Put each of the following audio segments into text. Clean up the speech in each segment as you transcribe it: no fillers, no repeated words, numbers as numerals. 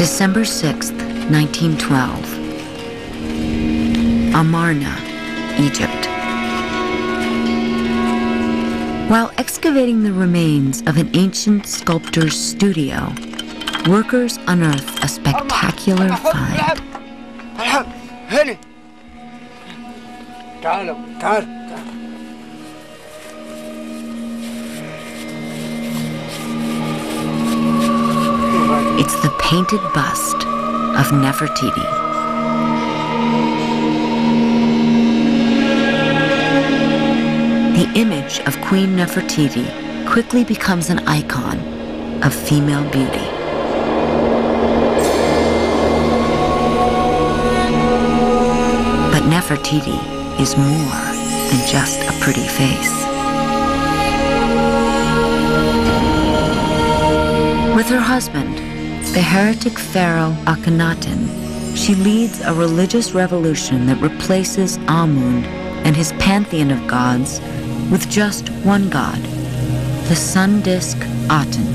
December 6th, 1912. Amarna, Egypt. While excavating the remains of an ancient sculptor's studio, workers unearth a spectacular find. It's the painted bust of Nefertiti. The image of Queen Nefertiti quickly becomes an icon of female beauty. But Nefertiti is more than just a pretty face. With her husband, the heretic pharaoh Akhenaten, she leads a religious revolution that replaces Amun and his pantheon of gods with just one god, the sun disk Aten.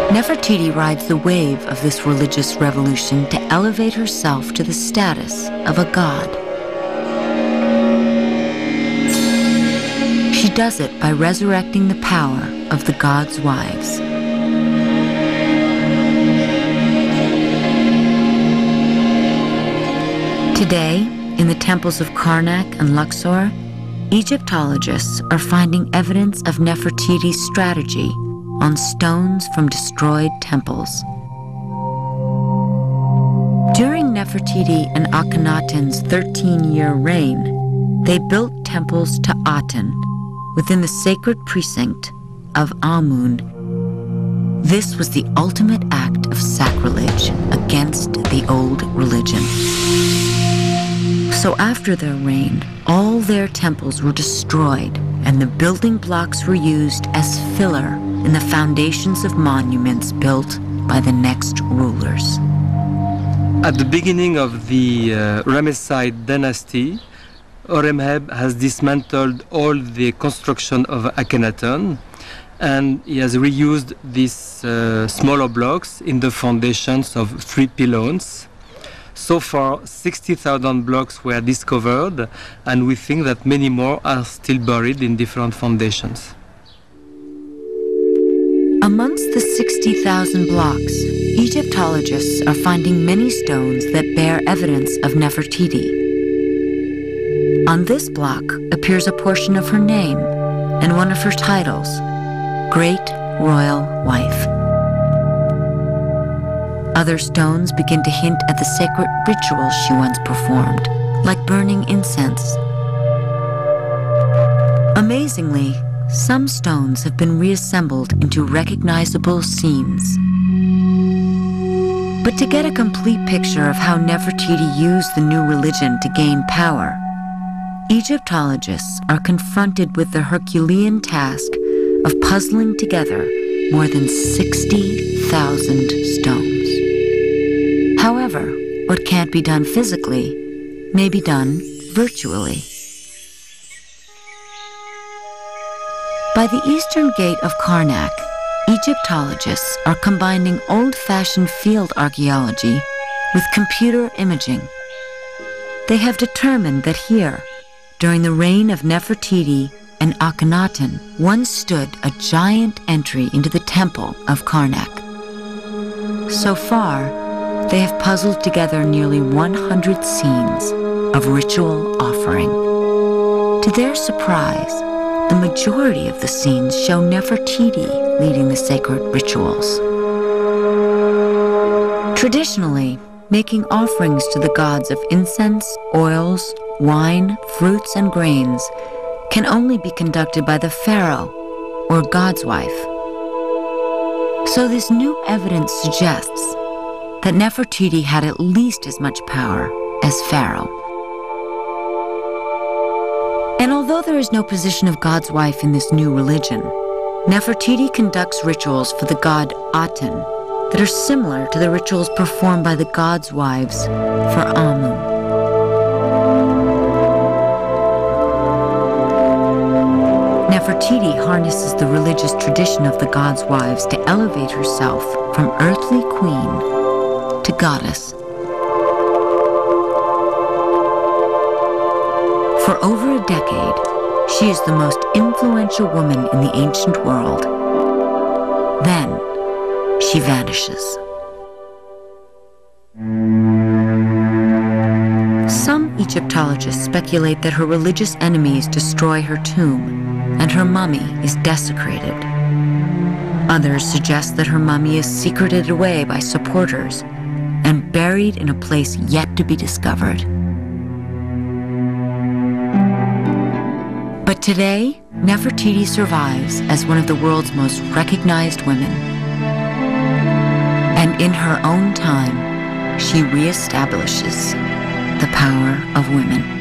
Nefertiti rides the wave of this religious revolution to elevate herself to the status of a god. She does it by resurrecting the power of the gods' wives. Today, in the temples of Karnak and Luxor, Egyptologists are finding evidence of Nefertiti's strategy on stones from destroyed temples. During Nefertiti and Akhenaten's 13-year reign, they built temples to Aten within the sacred precinct of Amun. This was the ultimate act of sacrilege against the old religion. So after their reign, all their temples were destroyed and the building blocks were used as filler in the foundations of monuments built by the next rulers. At the beginning of the Ramesside dynasty, Horemheb has dismantled all the construction of Akhenaten, and he has reused these smaller blocks in the foundations of 3 pylons. So far, 60,000 blocks were discovered, and we think that many more are still buried in different foundations. Amongst the 60,000 blocks, Egyptologists are finding many stones that bear evidence of Nefertiti. On this block appears a portion of her name and one of her titles, Great Royal Wife. Other stones begin to hint at the sacred rituals she once performed, like burning incense. Amazingly, some stones have been reassembled into recognizable scenes. But to get a complete picture of how Nefertiti used the new religion to gain power, Egyptologists are confronted with the Herculean task of puzzling together more than 60,000 stones. However, what can't be done physically may be done virtually. By the eastern gate of Karnak, Egyptologists are combining old-fashioned field archaeology with computer imaging. They have determined that here, during the reign of Nefertiti and Akhenaten, once stood a giant entry into the temple of Karnak. So far, they have puzzled together nearly 100 scenes of ritual offering. To their surprise, the majority of the scenes show Nefertiti leading the sacred rituals. Traditionally, making offerings to the gods of incense, oils, wine, fruits, and grains can only be conducted by the pharaoh or god's wife. So this new evidence suggests that Nefertiti had at least as much power as pharaoh. And although there is no position of God's wife in this new religion, Nefertiti conducts rituals for the god Aten that are similar to the rituals performed by the gods' wives for Amun. Nefertiti Nefertiti harnesses the religious tradition of the gods' wives to elevate herself from earthly queen to goddess. For over a decade, she is the most influential woman in the ancient world. Then, she vanishes. Some Egyptologists speculate that her religious enemies destroy her tomb, and her mummy is desecrated. Others suggest that her mummy is secreted away by supporters and buried in a place yet to be discovered. But today, Nefertiti survives as one of the world's most recognized women. And in her own time, she reestablishes the power of women.